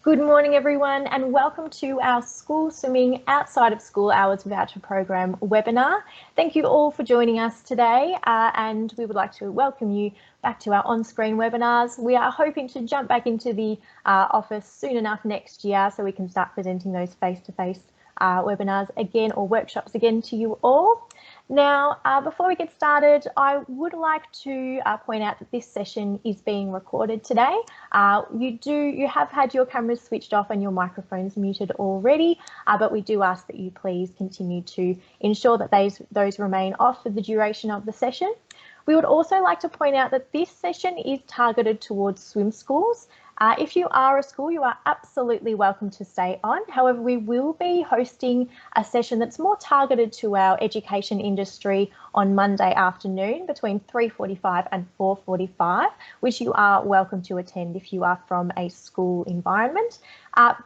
Good morning, everyone, and welcome to our School Swimming Outside of School Hours Voucher Program webinar. Thank you all for joining us today, and we would like to welcome you back to our on-screen webinars. We are hoping to jump back into the office soon enough next year so we can start presenting those face-to-face webinars again, or workshops again, to you all. Now, before we get started, I would like to point out that this session is being recorded today. You have had your cameras switched off and your microphones muted already, but we do ask that you please continue to ensure that those remain off for the duration of the session. We would also like to point out that this session is targeted towards swim schools. If you are a school, you are absolutely welcome to stay on. However, we will be hosting a session that's more targeted to our education industry on Monday afternoon between 3:45 and 4:45, which you are welcome to attend if you are from a school environment.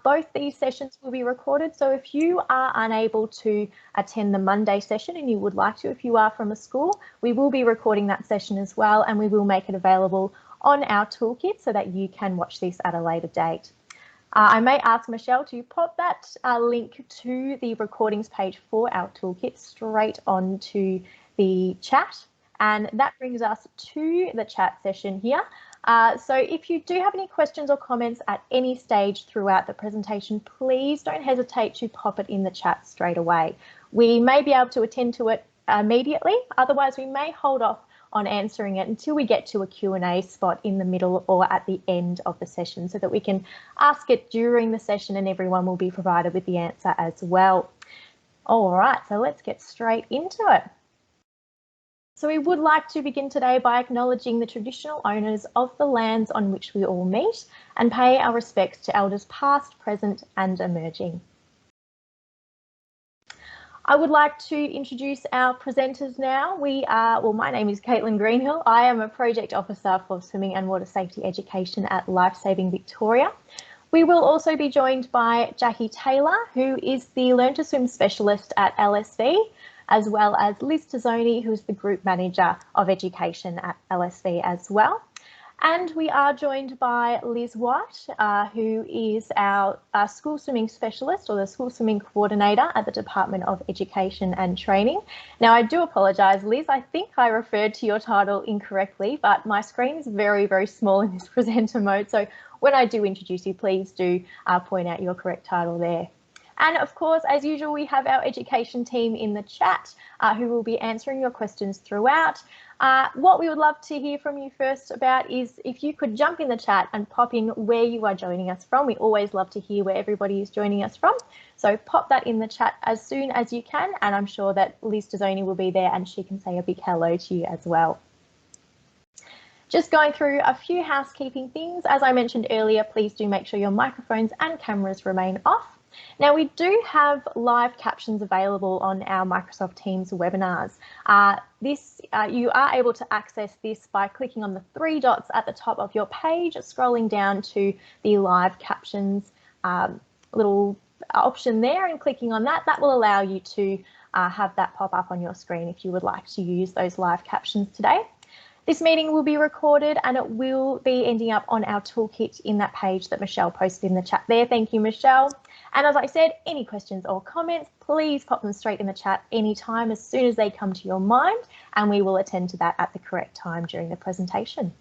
Both these sessions will be recorded, so if you are unable to attend the Monday session and you would like to, if you are from a school, we will be recording that session as well, and we will make it available on our toolkit so that you can watch this at a later date. I may ask Michelle to pop that link to the recordings page for our toolkit straight onto the chat, and that brings us to the chat session here. So if you do have any questions or comments at any stage throughout the presentation, please don't hesitate to pop it in the chat straight away. We may be able to attend to it immediately, otherwise we may hold off on answering it until we get to a Q&A spot in the middle or at the end of the session, so that we can ask it during the session and everyone will be provided with the answer as well. All right, so let's get straight into it. So we would like to begin today by acknowledging the traditional owners of the lands on which we all meet and pay our respects to elders past, present and emerging. I would like to introduce our presenters now. My name is Caitlin Greenhill. I am a Project Officer for Swimming and Water Safety Education at Lifesaving Victoria. We will also be joined by Jackie Taylor, who is the Learn to Swim Specialist at LSV, as well as Liz Tazzoni, who is the Group Manager of Education at LSV as well. And we are joined by Liz White, who is our School Swimming Specialist, or the School Swimming Coordinator at the Department of Education and Training. Now, I do apologise, Liz, I think I referred to your title incorrectly, but my screen is very, very small in this presenter mode. So when I do introduce you, please do point out your correct title there. And of course, as usual, we have our education team in the chat who will be answering your questions throughout. What we would love to hear from you first about is if you could jump in the chat and pop in where you are joining us from. We always love to hear where everybody is joining us from. So pop that in the chat as soon as you can, and I'm sure that Liz Tazzoni will be there and she can say a big hello to you as well. Just going through a few housekeeping things. As I mentioned earlier, please do make sure your microphones and cameras remain off. Now, we do have live captions available on our Microsoft Teams webinars. You are able to access this by clicking on the three dots at the top of your page, scrolling down to the live captions little option there and clicking on that. That will allow you to have that pop up on your screen if you would like to use those live captions today. This meeting will be recorded and it will be ending up on our toolkit in that page that Michelle posted in the chat there. Thank you, Michelle. And as I said, any questions or comments, please pop them straight in the chat anytime as soon as they come to your mind, and we will attend to that at the correct time during the presentation.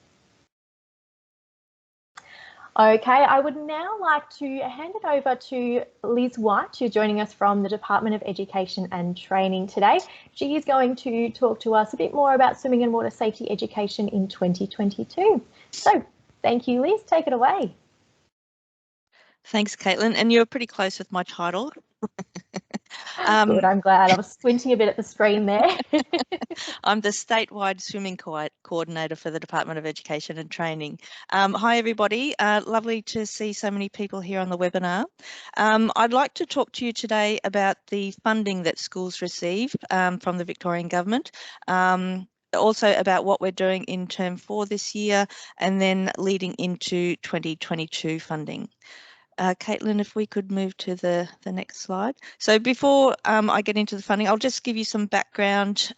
Okay, I would now like to hand it over to Liz White, who's joining us from the Department of Education and Training today. She is going to talk to us a bit more about swimming and water safety education in 2022. So thank you, Liz. Take it away. Thanks, Caitlin. And you're pretty close with my title. Good, I'm glad. I was squinting a bit at the screen there. I'm the statewide swimming coordinator for the Department of Education and Training. Hi, everybody. Lovely to see so many people here on the webinar. I'd like to talk to you today about the funding that schools receive from the Victorian Government. Also about what we're doing in Term 4 this year, and then leading into 2022 funding. Caitlin, if we could move to the next slide. So before I get into the funding, I'll just give you some background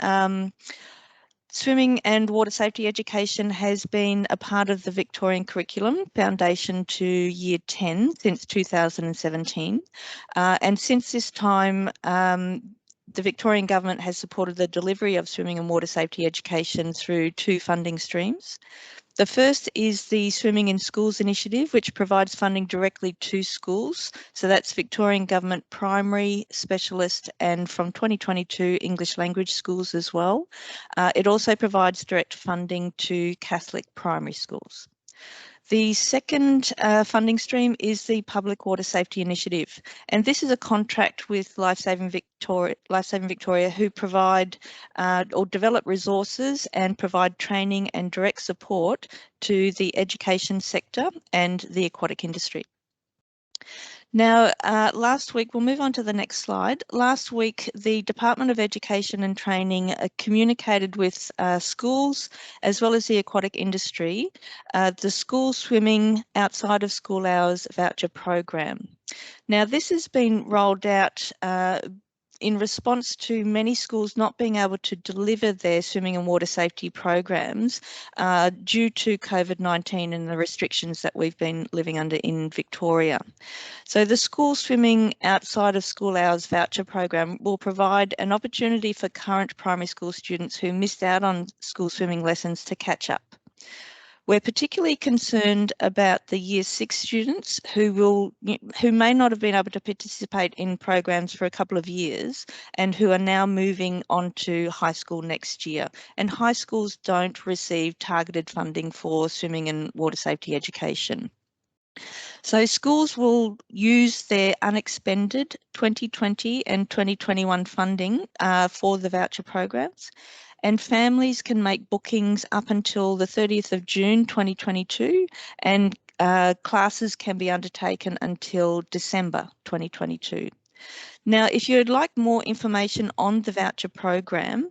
Swimming and water safety education has been a part of the Victorian curriculum foundation to Year 10 since 2017. And since this time, the Victorian Government has supported the delivery of swimming and water safety education through 2 funding streams. The first is the Swimming in Schools initiative, which provides funding directly to schools. So that's Victorian Government primary, specialist, and from 2022 English language schools as well. It also provides direct funding to Catholic primary schools. The second funding stream is the Public Water Safety Initiative, and this is a contract with Lifesaving Victoria, who provide or develop resources and provide training and direct support to the education sector and the aquatic industry. Now, last week, we'll move on to the next slide. Last week, the Department of Education and Training communicated with schools as well as the aquatic industry, the school swimming outside of school hours voucher program. Now, this has been rolled out in response to many schools not being able to deliver their swimming and water safety programs due to COVID-19 and the restrictions that we've been living under in Victoria. So the School Swimming Outside of School Hours voucher program will provide an opportunity for current primary school students who missed out on school swimming lessons to catch up. We're particularly concerned about the Year 6 students who may not have been able to participate in programs for a couple of years and who are now moving on to high school next year. And high schools don't receive targeted funding for swimming and water safety education. So schools will use their unexpended 2020 and 2021 funding for the voucher programs, and families can make bookings up until the 30th of June 2022, and classes can be undertaken until December 2022. Now, if you'd like more information on the voucher program,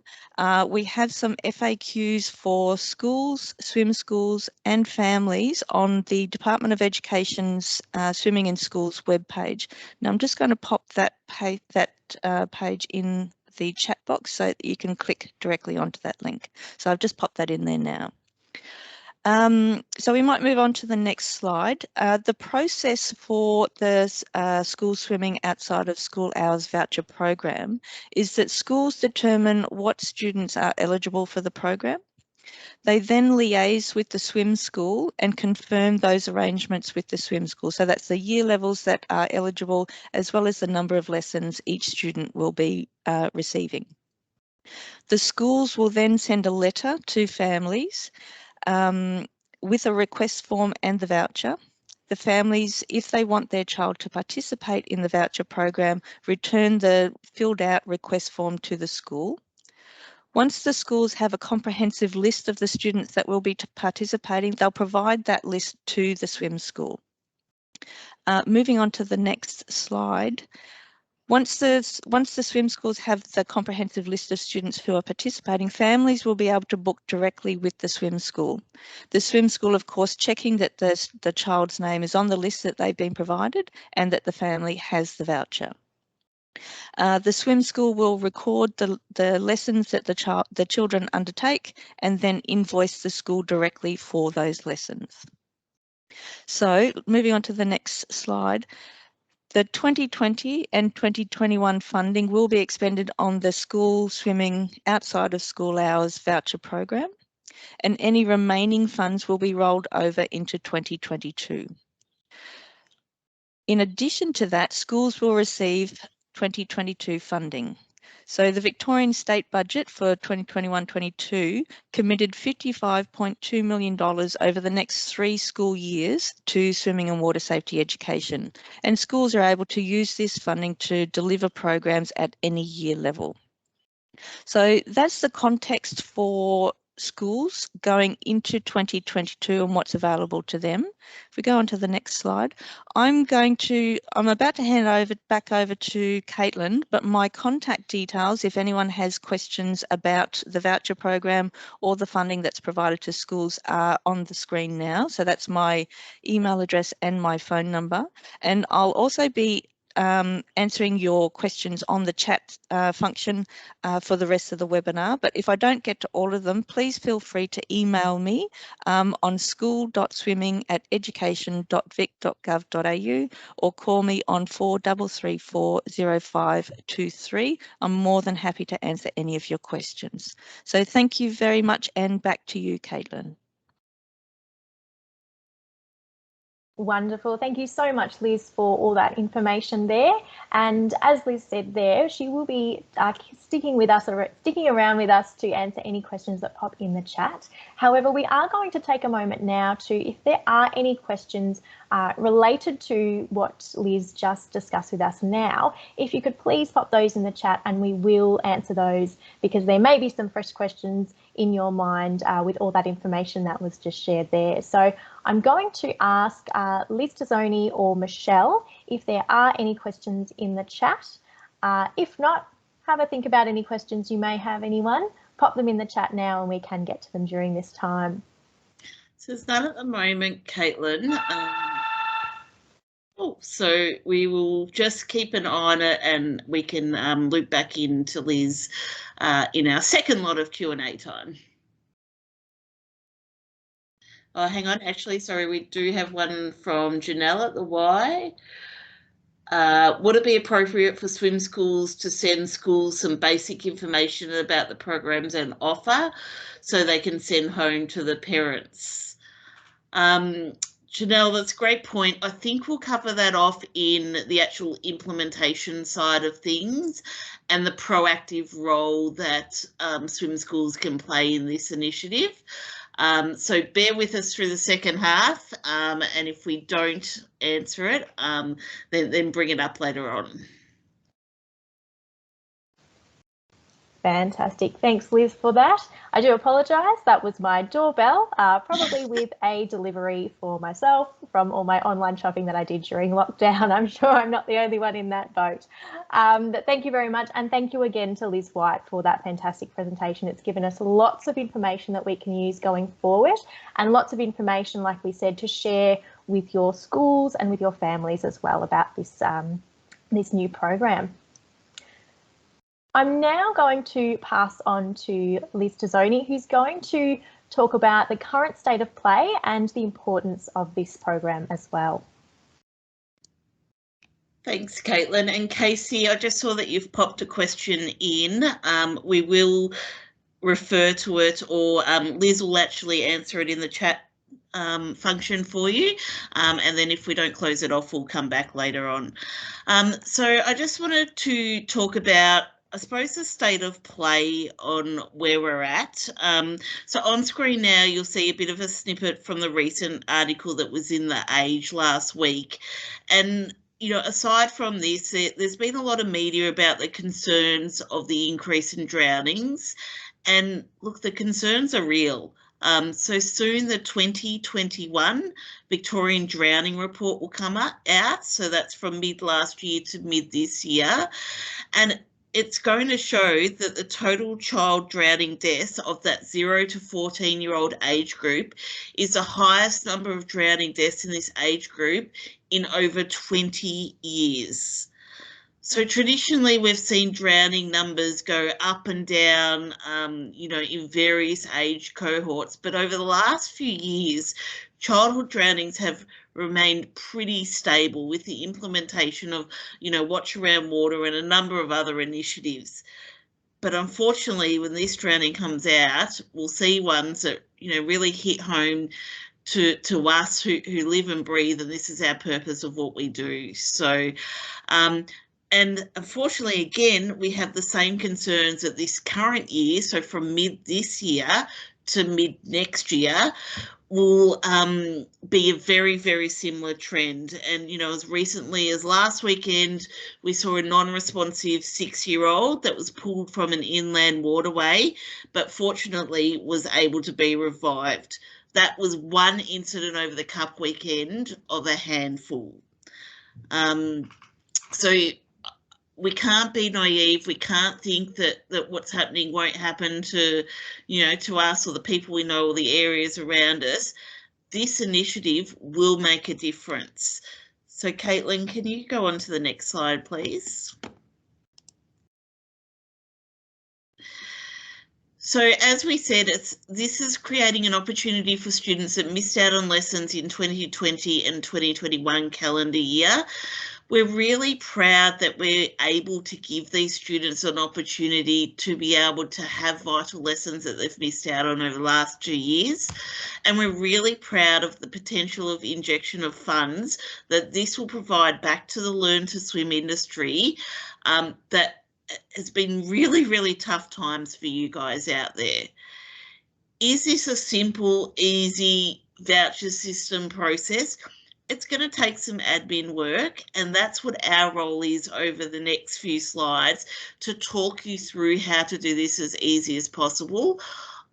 we have some FAQs for schools, swim schools and families on the Department of Education's Swimming in Schools webpage. Now, I'm just going to pop that page in the chat box so that you can click directly onto that link. So I've just popped that in there now. So we might move on to the next slide. The process for the school swimming outside of school hours voucher program is that schools determine what students are eligible for the program. They then liaise with the swim school and confirm those arrangements with the swim school. So that's the year levels that are eligible, as well as the number of lessons each student will be receiving. The schools will then send a letter to families with a request form and the voucher. The families, if they want their child to participate in the voucher program, return the filled out request form to the school. Once the schools have a comprehensive list of the students that will be participating, they'll provide that list to the swim school. Moving on to the next slide. Once the swim schools have the comprehensive list of students who are participating, families will be able to book directly with the swim school. The swim school, of course, checking that the child's name is on the list that they've been provided and that the family has the voucher. The swim school will record the lessons that the children undertake and then invoice the school directly for those lessons. So moving on to the next slide. The 2020 and 2021 funding will be expended on the school swimming outside of school hours voucher program, and any remaining funds will be rolled over into 2022. In addition to that, schools will receive 2022 funding. So the Victorian state budget for 2021-22 committed $55.2 million over the next 3 school years to swimming and water safety education. And schools are able to use this funding to deliver programs at any year level. So that's the context for schools going into 2022 and what's available to them. If we go on to the next slide, I'm about to hand back over to Caitlin, but my contact details, if anyone has questions about the voucher program or the funding that's provided to schools, are on the screen now. So that's my email address and my phone number. And I'll also be answering your questions on the chat function for the rest of the webinar. But if I don't get to all of them, please feel free to email me on school.swimming@education.vic.gov.au or call me on 4334 0523. I'm more than happy to answer any of your questions. So thank you very much, and back to you, Caitlin. Wonderful. Thank you so much, Liz, for all that information there. And as Liz said there, she will be sticking around with us to answer any questions that pop in the chat. However, we are going to take a moment now to, if there are any questions related to what Liz just discussed with us now, if you could please pop those in the chat and we will answer those, because there may be some fresh questions in your mind with all that information that was just shared there. So I'm going to ask Liz Tazzoni or Michelle if there are any questions in the chat. If not, have a think about any questions you may have, anyone. Pop them in the chat now and we can get to them during this time. So there's none at the moment, Caitlin. So we will just keep an eye on it, and we can loop back into Liz in our second lot of Q&A time. Oh, hang on, actually, sorry, we do have one from Janelle at the Y. Would it be appropriate for swim schools to send schools some basic information about the programs and offer so they can send home to the parents? Janelle, that's a great point. I think we'll cover that off in the actual implementation side of things and the proactive role that swim schools can play in this initiative. So bear with us through the second half, and if we don't answer it, then bring it up later on. Fantastic. Thanks, Liz, for that. I do apologise. That was my doorbell, probably with a delivery for myself from all my online shopping that I did during lockdown. I'm sure I'm not the only one in that boat. But thank you very much. And thank you again to Liz White for that fantastic presentation. It's given us lots of information that we can use going forward, and lots of information, like we said, to share with your schools and with your families as well about this, this new program. I'm now going to pass on to Liz Tazzoni, who's going to talk about the current state of play and the importance of this program as well. Thanks, Caitlin. And Casey, I just saw that you've popped a question in. We will refer to it, or Liz will actually answer it in the chat function for you, and then if we don't close it off, we'll come back later on. So I just wanted to talk about, I suppose, the state of play on where we're at. So on screen now, you'll see a bit of a snippet from the recent article that was in The Age last week. And, you know, aside from this, there's been a lot of media about the concerns of the increase in drownings. And look, the concerns are real. So soon the 2021 Victorian Drowning Report will come out. So that's from mid last year to mid this year. And it's going to show that the total child drowning deaths of that 0 to 14-year-old age group is the highest number of drowning deaths in this age group in over 20 years. So traditionally, we've seen drowning numbers go up and down, you know, in various age cohorts. But over the last few years, childhood drownings have remained pretty stable with the implementation of, you know, Watch Around Water and a number of other initiatives. But unfortunately, when this drowning comes out, we'll see ones that, you know, really hit home to us who live and breathe, and this is our purpose of what we do. So, and unfortunately, again, we have the same concerns that this current year, so from mid this year to mid next year, will be a very, very similar trend. And, you know, as recently as last weekend, we saw a non-responsive 6-year-old that was pulled from an inland waterway, but fortunately was able to be revived. That was one incident over the Cup weekend of a handful. So we can't be naive. We can't think that what's happening won't happen to, you know, to us or the people we know or the areas around us. This initiative will make a difference. So Caitlin, can you go on to the next slide, please? So as we said, this is creating an opportunity for students that missed out on lessons in 2020 and 2021 calendar year. We're really proud that we're able to give these students an opportunity to be able to have vital lessons that they've missed out on over the last 2 years. And we're really proud of the potential of injection of funds that this will provide back to the Learn to Swim industry that has been really, really tough times for you guys out there. Is this a simple, easy voucher system process? It's going to take some admin work, and that's what our role is over the next few slides, to talk you through how to do this as easy as possible.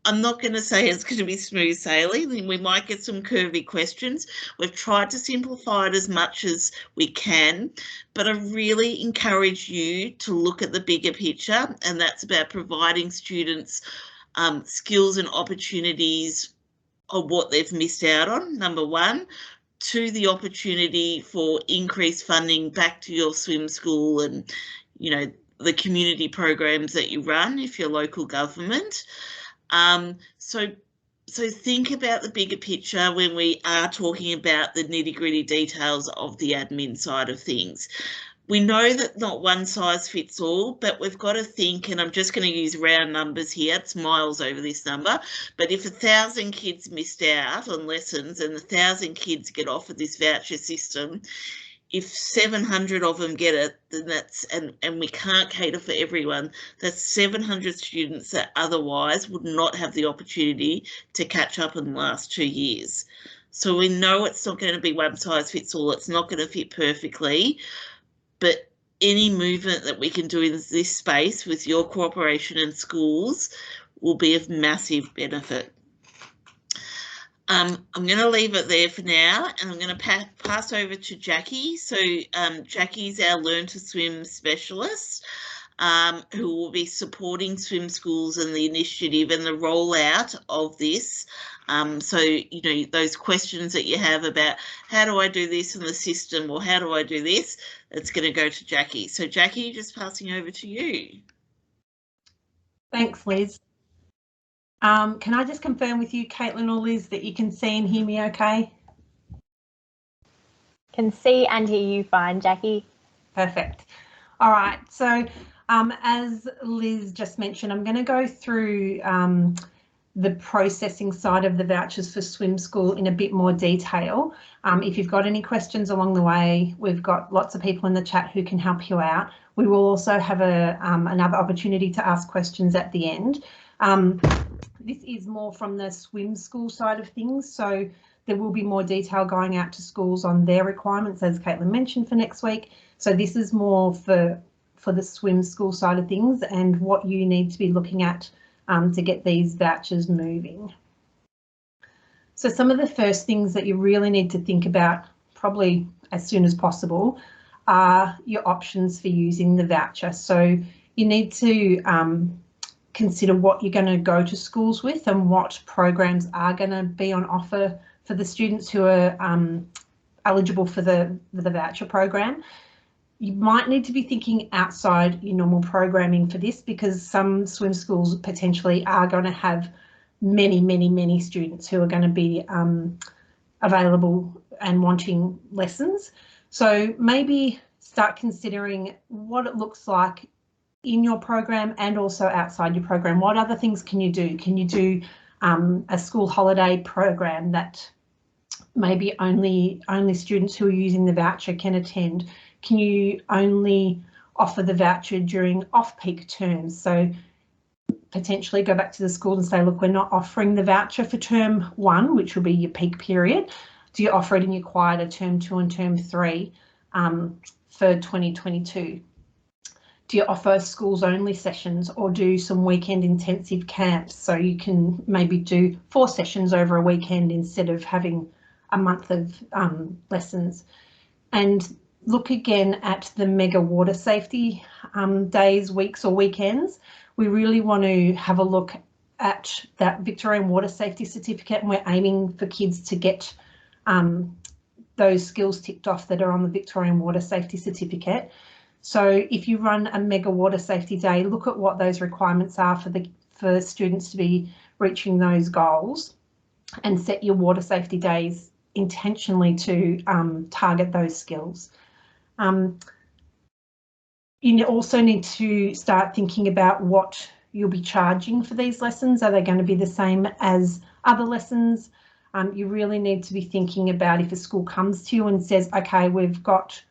I'm not going to say it's going to be smooth sailing. We might get some curvy questions. We've tried to simplify it as much as we can, but I really encourage you to look at the bigger picture, and that's about providing students skills and opportunities of what they've missed out on, number one. To the opportunity for increased funding back to your swim school and, you know, the community programs that you run if you're local government. So think about the bigger picture when we are talking about the nitty-gritty details of the admin side of things. We know that not one size fits all, but we've got to think, and I'm just going to use round numbers here, it's miles over this number, but if 1,000 kids missed out on lessons and 1,000 kids get offered this voucher system, if 700 of them get it, then that's, and we can't cater for everyone, that's 700 students that otherwise would not have the opportunity to catch up in the last 2 years. So we know it's not going to be one size fits all, it's not going to fit perfectly, but any movement that we can do in this space with your cooperation and schools will be of massive benefit. I'm going to leave it there for now, and I'm going to pass over to Jackie. So Jackie's our Learn to Swim specialist, who will be supporting swim schools and the initiative and the rollout of this. So, you know, those questions that you have about how do I do this in the system, or how do I do this, it's going to go to Jackie. So Jackie, just passing over to you. Thanks, Liz. Can I just confirm with you, Caitlin or Liz, that you can see and hear me okay? Can see and hear you fine, Jackie. Perfect. All right, so as Liz just mentioned, I'm going to go through the processing side of the vouchers for swim school in a bit more detail. If you've got any questions along the way, we've got lots of people in the chat who can help you out. We will also have another opportunity to ask questions at the end. This is more from the swim school side of things, so there will be more detail going out to schools on their requirements, as Caitlin mentioned, for next week. So this is more for the swim school side of things and what you need to be looking at to get these vouchers moving. So some of the first things that you really need to think about, probably as soon as possible, are your options for using the voucher. So you need to consider what you're going to go to schools with and what programs are going to be on offer for the students who are eligible for the voucher program. You might need to be thinking outside your normal programming for this, because some swim schools potentially are going to have many students who are going to be available and wanting lessons. So maybe start considering what it looks like in your program and also outside your program. What other things can you do? Can you do a school holiday program that maybe only students who are using the voucher can attend? Can you only offer the voucher during off-peak terms? So potentially go back to the school and say, look, we're not offering the voucher for term 1, which will be your peak period. Do you offer it in your quieter term 2 and term 3 for 2022? Do you offer schools only sessions, or do some weekend intensive camps so you can maybe do 4 sessions over a weekend instead of having a month of lessons? And look again at the mega water safety days, weeks or weekends. We really want to have a look at that Victorian Water Safety Certificate, and we're aiming for kids to get those skills ticked off that are on the Victorian Water Safety Certificate. So if you run a mega water safety day, look at what those requirements are for students to be reaching those goals, and set your water safety days intentionally to target those skills. You also need to start thinking about what you'll be charging for these lessons. Are they going to be the same as other lessons? You really need to be thinking about, if a school comes to you and says, okay, we've got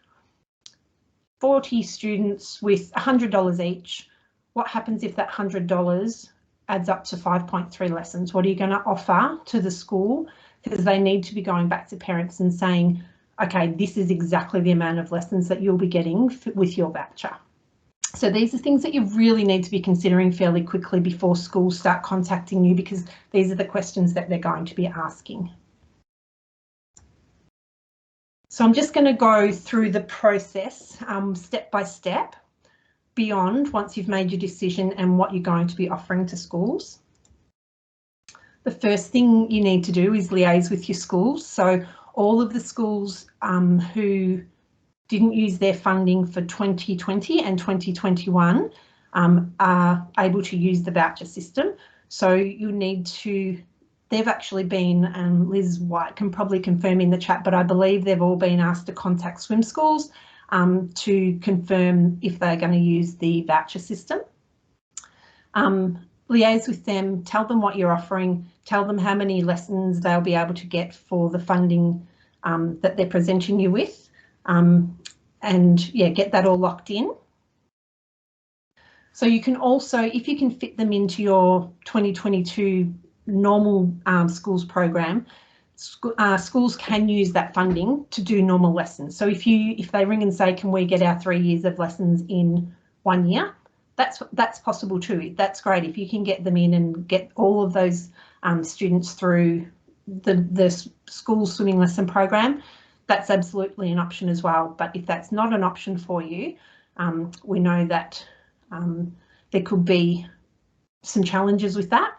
40 students with $100 each. What happens if that $100 adds up to 5.3 lessons? What are you going to offer to the school? Because they need to be going back to parents and saying, okay, this is exactly the amount of lessons that you'll be getting with your voucher. So these are things that you really need to be considering fairly quickly before schools start contacting you, because these are the questions that they're going to be asking. So I'm just going to go through the process step by step beyond once you've made your decision and what you're going to be offering to schools. The first thing you need to do is liaise with your schools. So all of the schools who didn't use their funding for 2020 and 2021 are able to use the voucher system. So you need to, they've actually been, Liz White can probably confirm in the chat, but I believe they've all been asked to contact swim schools to confirm if they're going to use the voucher system. Liaise with them, tell them what you're offering, tell them how many lessons they'll be able to get for the funding that they're presenting you with. And yeah, get that all locked in. So you can also, if you can fit them into your 2022 normal schools program, schools can use that funding to do normal lessons. So if they ring and say, can we get our 3 years of lessons in 1 year? That's possible too. That's great if you can get them in and get all of those students through the school swimming lesson program. That's absolutely an option as well. But if that's not an option for you, we know that there could be some challenges with that.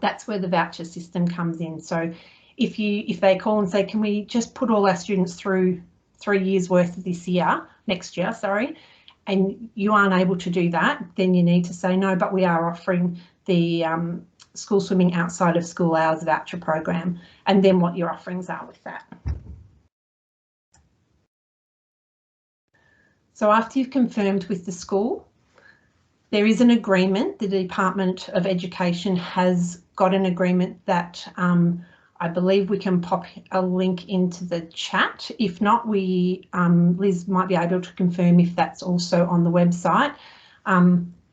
That's where the voucher system comes in. So if they call and say, can we just put all our students through 3 years worth of next year, sorry, and you aren't able to do that, then you need to say no, but we are offering the school swimming outside of school hours voucher program, and then what your offerings are with that. So after you've confirmed with the school, there is an agreement. The Department of Education has got an agreement that I believe we can pop a link into the chat. If not, Liz might be able to confirm if that's also on the website.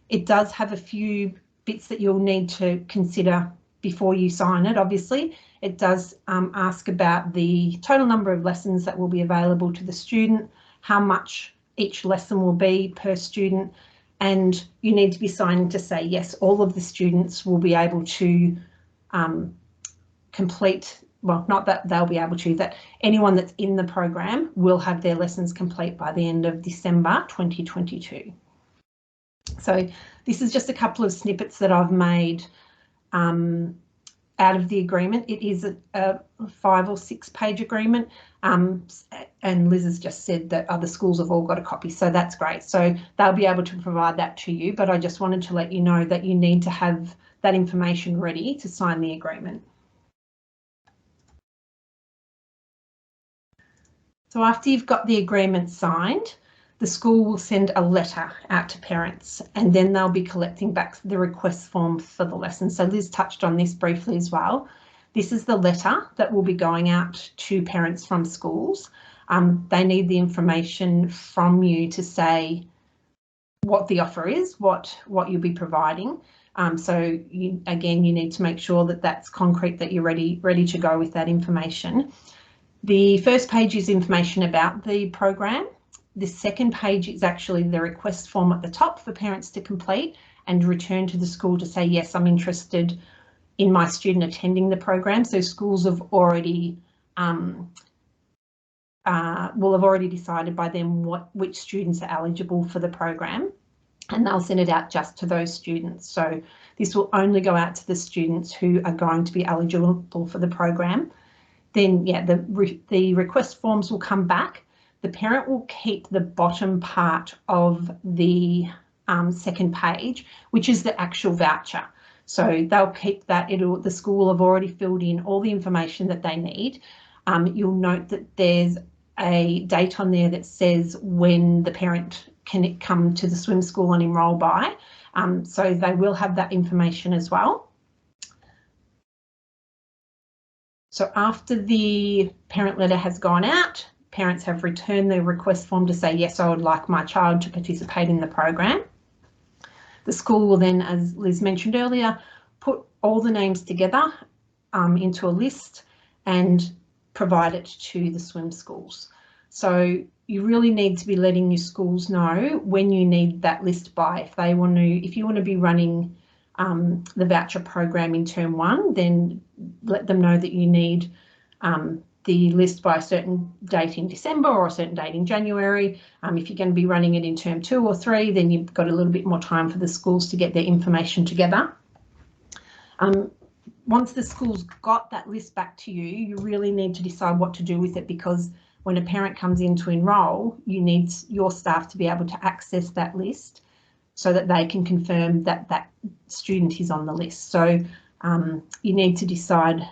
It does have a few bits that you'll need to consider before you sign it. Obviously, it does ask about the total number of lessons that will be available to the student, how much each lesson will be per student, and you need to be signing to say yes, all of the students will be able to complete, well, not that they'll be able to, that anyone that's in the program will have their lessons complete by the end of December 2022. So this is just a couple of snippets that I've made out of the agreement. It is a 5 or 6 page agreement, and Liz has just said that other schools have all got a copy, so that's great. So they'll be able to provide that to you, but I just wanted to let you know that you need to have that information ready to sign the agreement. So after you've got the agreement signed, the school will send a letter out to parents, and then they'll be collecting back the request form for the lesson. So Liz touched on this briefly as well. This is the letter that will be going out to parents from schools. They need the information from you to say what the offer is, what you'll be providing. So again, you need to make sure that that's concrete, that you're ready to go with that information. The first page is information about the program. The second page is actually the request form at the top for parents to complete and return to the school to say, yes, I'm interested in my student attending the program. So schools have already will have already decided by then which students are eligible for the program, and they'll send it out just to those students. So this will only go out to the students who are going to be eligible for the program. then yeah, the request forms will come back. The parent will keep the bottom part of the second page, which is the actual voucher. So they'll keep that. The school have already filled in all the information that they need. You'll note that there's a date on there that says when the parent can come to the swim school and enrol by. So they will have that information as well. So after the parent letter has gone out, parents have returned the request form to say, yes, I would like my child to participate in the program. The school will then, as Liz mentioned earlier, put all the names together into a list and provide it to the swim schools. So you really need to be letting your schools know when you need that list by. If you want to be running the voucher program in term 1, then let them know that you need the list by a certain date in December or a certain date in January. If you're going to be running it in term 2 or 3, then you've got a little bit more time for the schools to get their information together. Once the school's got that list back to you, you really need to decide what to do with it, because when a parent comes in to enrol, you need your staff to be able to access that list so that they can confirm that that student is on the list. So you need to decide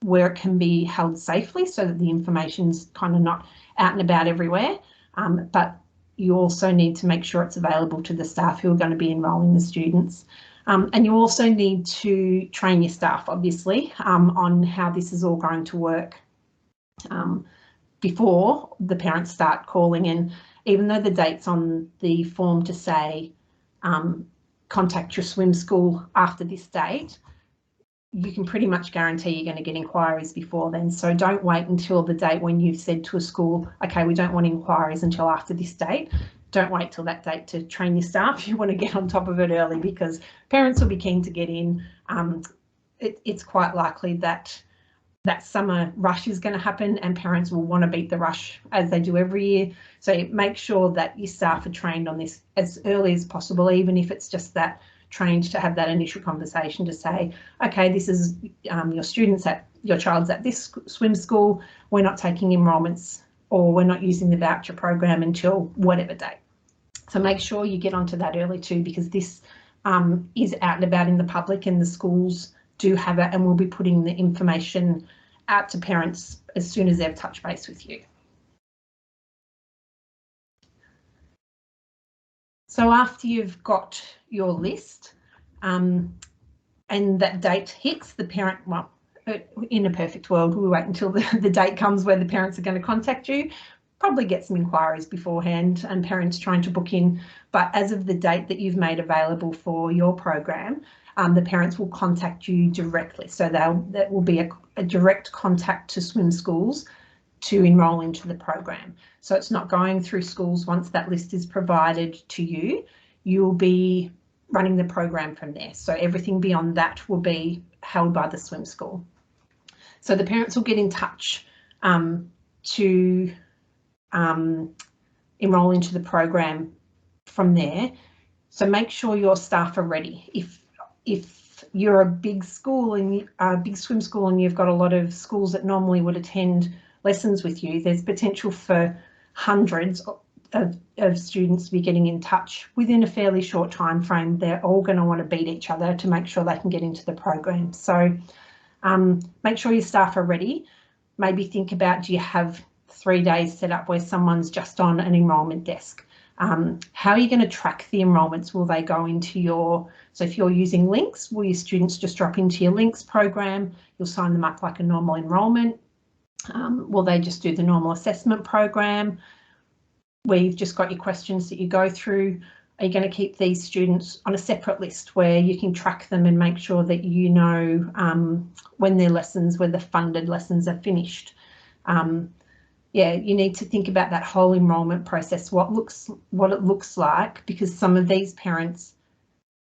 where it can be held safely so that the information's kind of not out and about everywhere. But you also need to make sure it's available to the staff who are going to be enrolling the students. And you also need to train your staff, obviously, on how this is all going to work before the parents start calling. And even though the date's on the form to say contact your swim school after this date, you can pretty much guarantee you're going to get inquiries before then. So don't wait until the date when you've said to a school, okay, we don't want inquiries until after this date. Don't wait till that date to train your staff. You want to get on top of it early, because parents will be keen to get in. It's quite likely that that summer rush is going to happen and parents will want to beat the rush as they do every year. So make sure that your staff are trained on this as early as possible, even if it's just that trained to have that initial conversation to say, okay, this is your child's at this swim school, we're not taking enrolments or we're not using the voucher program until whatever date. So make sure you get onto that early too, because this is out and about in the public and the schools do have it, and we'll be putting the information out to parents as soon as they've touched base with you. So after you've got your list and that date hits, the parent, well, in a perfect world, we'll wait until the date comes where the parents are going to contact you, probably get some inquiries beforehand and parents trying to book in. But as of the date that you've made available for your program, the parents will contact you directly. So that will be a direct contact to swim schools to enrol into the program. So it's not going through schools. Once that list is provided to you, you'll be running the program from there. So everything beyond that will be held by the swim school. So the parents will get in touch to enrol into the program from there. So make sure your staff are ready. If you're a big school and a big swim school and you've got a lot of schools that normally would attend lessons with you, there's potential for hundreds of students to be getting in touch within a fairly short time frame. They're all going to want to beat each other to make sure they can get into the program. So make sure your staff are ready. Maybe think about, do you have 3 days set up where someone's just on an enrolment desk? How are you going to track the enrolments? Will they go into so if you're using links, will your students just drop into your links program? You'll sign them up like a normal enrolment. Will they just do the normal assessment program where you've just got your questions that you go through? Are you going to keep these students on a separate list where you can track them and make sure that you know when their lessons, when the funded lessons are finished? Yeah, you need to think about that whole enrolment process, what it looks like, because some of these parents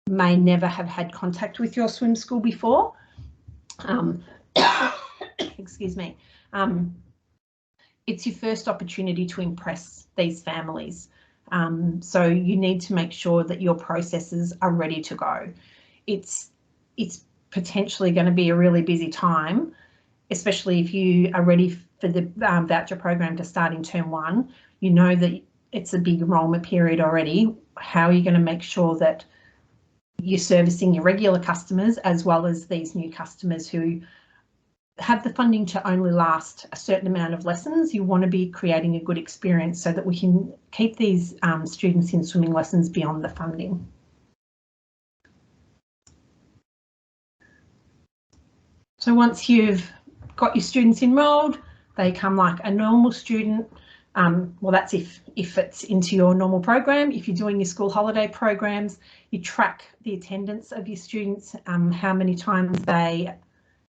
may never have had contact with your swim school before. Excuse me. It's your first opportunity to impress these families. So you need to make sure that your processes are ready to go. It's potentially going to be a really busy time. especially if you are ready for the voucher program to start in term 1, you know that it's a big enrolment period already. How are you going to make sure that you're servicing your regular customers as well as these new customers who have the funding to only last a certain amount of lessons? You want to be creating a good experience so that we can keep these students in swimming lessons beyond the funding. So once you've got your students enrolled, they come like a normal student. Well, that's if it's into your normal program. If you're doing your school holiday programs, you track the attendance of your students, how many times they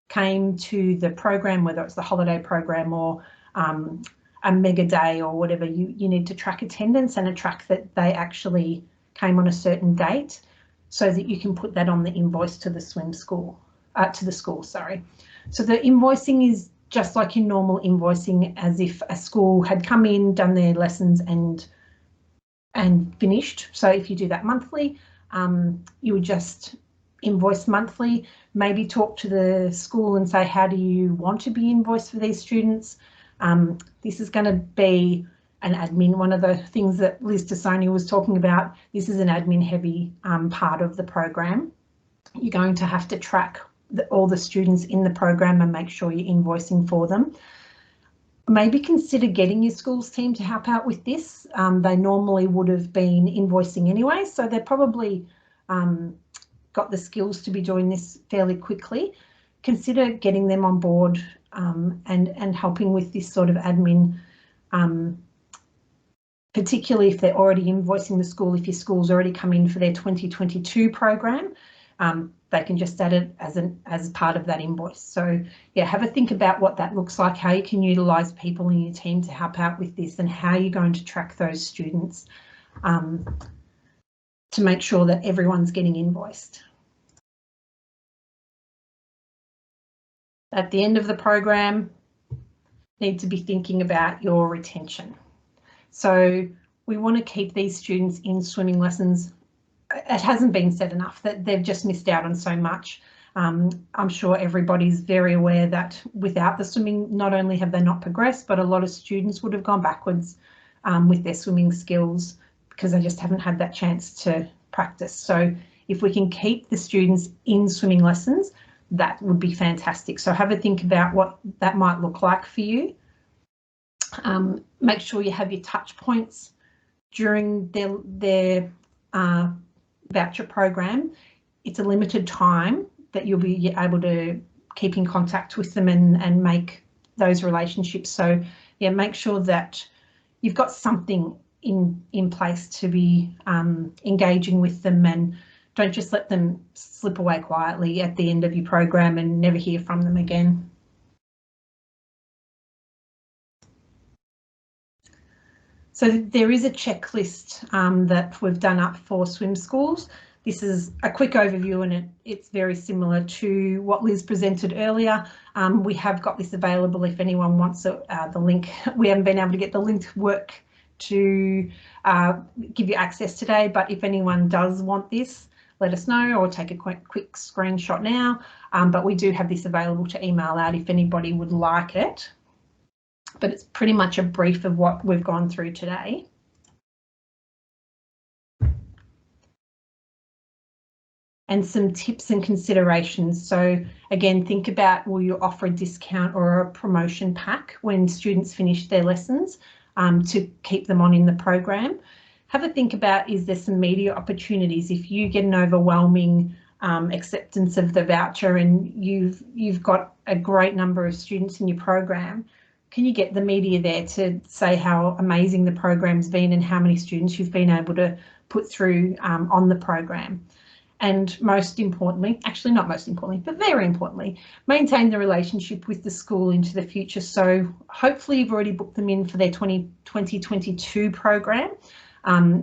came to the program, whether it's the holiday program or a mega day or whatever. You need to track attendance and track that they actually came on a certain date, so that you can put that on the invoice to the school. So the invoicing is just like your normal invoicing, as if a school had come in, done their lessons and finished. So if you do that monthly, you would just invoice monthly. Maybe talk to the school and say, how do you want to be invoiced for these students? This is going to be an admin. One of the things that Liz Tassoni was talking about, this is an admin heavy part of the program. You're going to have to track all the students in the program and make sure you're invoicing for them. Maybe consider getting your schools team to help out with this. They normally would have been invoicing anyway, so they're probably got the skills to be doing this fairly quickly. Consider getting them on board and helping with this sort of admin, particularly if they're already invoicing the school. If your school's already come in for their 2022 program, they can just add it as part of that invoice. So yeah, have a think about what that looks like, how you can utilise people in your team to help out with this, and how you're going to track those students to make sure that everyone's getting invoiced. At the end of the program, need to be thinking about your retention. So we want to keep these students in swimming lessons. It hasn't been said enough that they've just missed out on so much. I'm sure everybody's very aware that without the swimming, not only have they not progressed, but a lot of students would have gone backwards with their swimming skills because they just haven't had that chance to practice. So if we can keep the students in swimming lessons, that would be fantastic. So have a think about what that might look like for you. Make sure you have your touch points during their voucher program. It's a limited time that you'll be able to keep in contact with them and make those relationships. So yeah, make sure that you've got something in place to be engaging with them, and don't just let them slip away quietly at the end of your program and never hear from them again. So there is a checklist that we've done up for swim schools. This is a quick overview, and it's very similar to what Liz presented earlier. We have got this available if anyone wants the link. We haven't been able to get the link to work to give you access today, but if anyone does want this, let us know, or take a quick screenshot now. But we do have this available to email out if anybody would like it. But it's pretty much a brief of what we've gone through today. And some tips and considerations. So again, think about, will you offer a discount or a promotion pack when students finish their lessons to keep them on in the program? Have a think about, is there some media opportunities? If you get an overwhelming acceptance of the voucher and you've got a great number of students in your program, can you get the media there to say how amazing the program's been and how many students you've been able to put through on the program? And most importantly, actually not most importantly, but very importantly, maintain the relationship with the school into the future. So hopefully you've already booked them in for their 2022 program.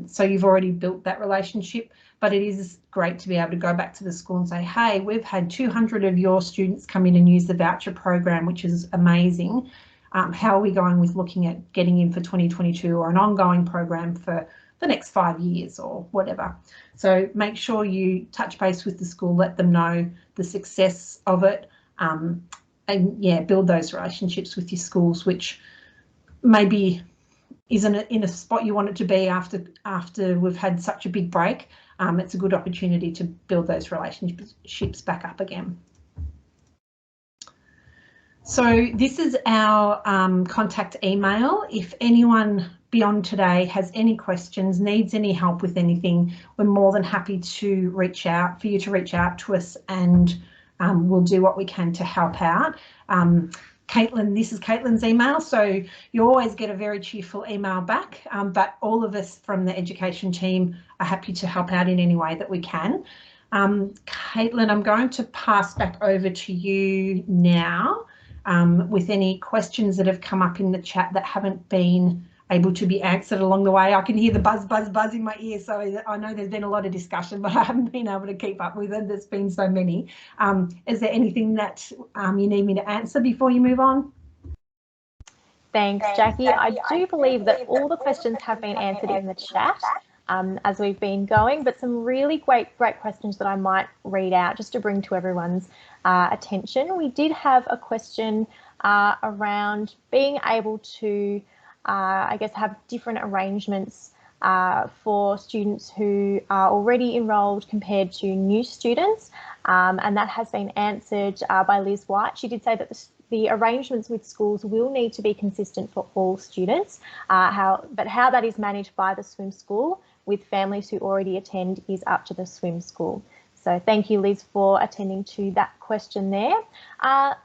So you've already built that relationship, but it is great to be able to go back to the school and say, hey, we've had 200 of your students come in and use the voucher program, which is amazing. How are we going with looking at getting in for 2022 or an ongoing program for the next 5 years or whatever? So make sure you touch base with the school, let them know the success of it, and yeah, build those relationships with your schools, which maybe isn't in a spot you want it to be after we've had such a big break. It's a good opportunity to build those relationships back up again. So this is our contact email. If anyone beyond today has any questions, needs any help with anything, we're more than happy to reach out to us, and we'll do what we can to help out. Caitlin, this is Caitlin's email, so you always get a very cheerful email back, but all of us from the education team are happy to help out in any way that we can. Caitlin, I'm going to pass back over to you now with any questions that have come up in the chat that haven't been able to be answered along the way. I can hear the buzz in my ear, so I know there's been a lot of discussion, but I haven't been able to keep up with it. There's been so many. Is there anything that you need me to answer before you move on? Thanks, Jackie. I do believe that all the questions have been answered in the chat as we've been going, but some really great questions that I might read out just to bring to everyone's attention. We did have a question around being able to I guess have different arrangements for students who are already enrolled compared to new students, and that has been answered by Liz White. She did say that the arrangements with schools will need to be consistent for all students, but how that is managed by the swim school with families who already attend is up to the swim school. So thank you, Liz, for attending to that question there.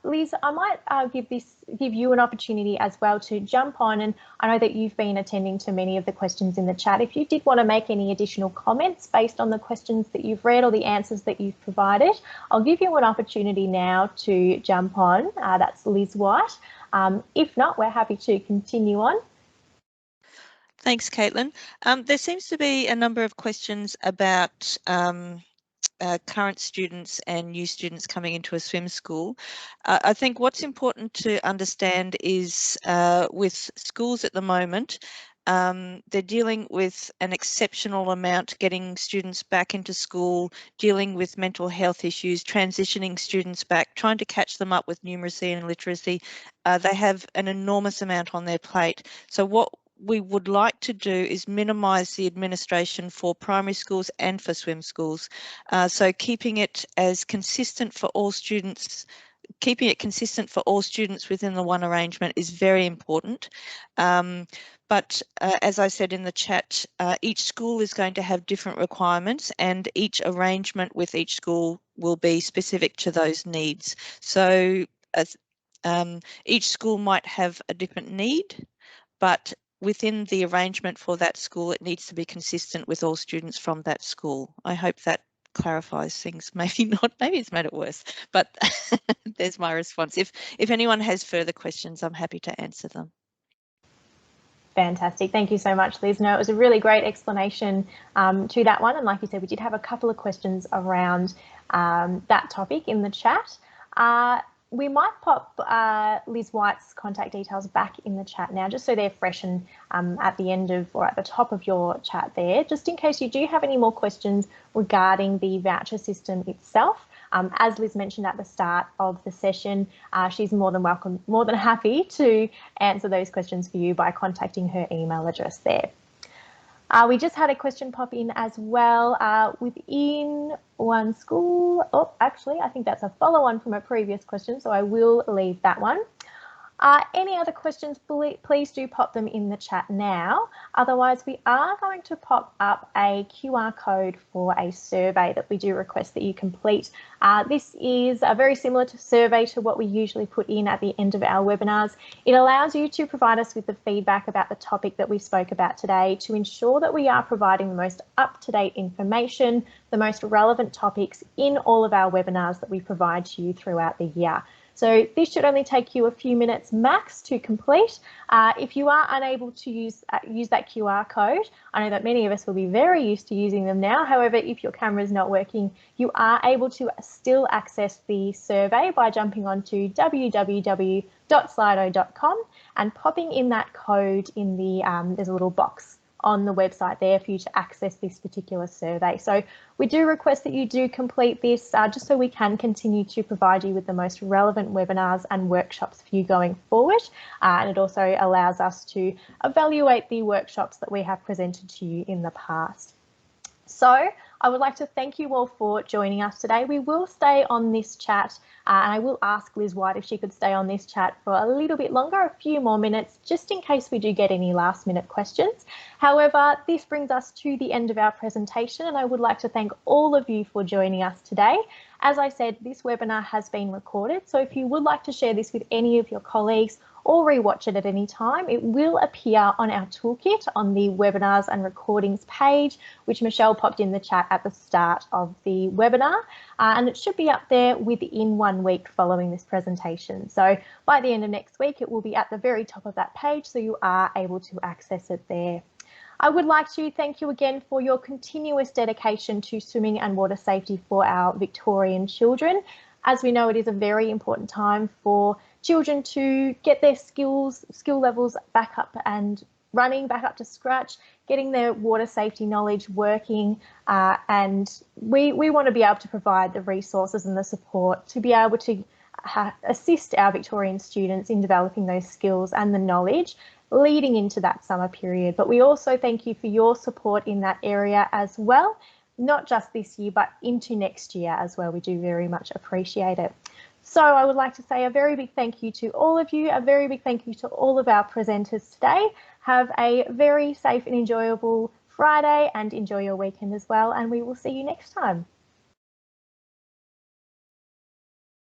Liz, I might give you an opportunity as well to jump on, and I know that you've been attending to many of the questions in the chat. If you did want to make any additional comments based on the questions that you've read or the answers that you've provided, I'll give you an opportunity now to jump on. That's Liz White. If not, we're happy to continue on. Thanks, Caitlin. There seems to be a number of questions about current students and new students coming into a swim school. I think what's important to understand is with schools at the moment, they're dealing with an exceptional amount, getting students back into school, dealing with mental health issues, transitioning students back, trying to catch them up with numeracy and literacy. They have an enormous amount on their plate. So what we would like to do is minimise the administration for primary schools and for swim schools. So keeping it as consistent for all students, within the one arrangement is very important. But as I said in the chat, each school is going to have different requirements, and each arrangement with each school will be specific to those needs. So each school might have a different need, but within the arrangement for that school, it needs to be consistent with all students from that school. I hope that clarifies things. Maybe not, maybe it's made it worse, but there's my response. If anyone has further questions, I'm happy to answer them. Fantastic. Thank you so much, Liz. No, it was a really great explanation to that one. And like you said, we did have a couple of questions around that topic in the chat. We might pop Liz White's contact details back in the chat now, just so they're fresh and at the end of or at the top of your chat there, just in case you do have any more questions regarding the voucher system itself. As Liz mentioned at the start of the session, she's more than happy to answer those questions for you by contacting her email address there. We just had a question pop in as well within one school. Oh, actually, I think that's a follow-on from a previous question, so I will leave that one. Any other questions, please do pop them in the chat now. Otherwise, we are going to pop up a QR code for a survey that we do request that you complete. This is a very similar survey to what we usually put in at the end of our webinars. It allows you to provide us with the feedback about the topic that we spoke about today to ensure that we are providing the most up-to-date information, the most relevant topics in all of our webinars that we provide to you throughout the year. So this should only take you a few minutes max to complete. If you are unable to use that QR code, I know that many of us will be very used to using them now. However, if your camera is not working, you are able to still access the survey by jumping onto www.slido.com and popping in that code in the, there's a little box on the website there for you to access this particular survey. So we do request that you do complete this just so we can continue to provide you with the most relevant webinars and workshops for you going forward. And it also allows us to evaluate the workshops that we have presented to you in the past. So I would like to thank you all for joining us today. We will stay on this chat and I will ask Liz White if she could stay on this chat for a little bit longer, a few more minutes, just in case we do get any last minute questions. However, this brings us to the end of our presentation and I would like to thank all of you for joining us today. As I said, this webinar has been recorded, so if you would like to share this with any of your colleagues or rewatch it at any time, it will appear on our toolkit on the webinars and recordings page, which Michelle popped in the chat at the start of the webinar, and it should be up there within 1 week following this presentation. So by the end of next week, it will be at the very top of that page, so you are able to access it there. I would like to thank you again for your continuous dedication to swimming and water safety for our Victorian children. As we know, it is a very important time for children to get their skill levels back up and running, back up to scratch, getting their water safety knowledge working, and we want to be able to provide the resources and the support to be able to assist our Victorian students in developing those skills and the knowledge leading into that summer period. But we also thank you for your support in that area as well, not just this year, but into next year as well. We do very much appreciate it. So I would like to say a very big thank you to all of you, a very big thank you to all of our presenters today. Have a very safe and enjoyable Friday and enjoy your weekend as well, and we will see you next time.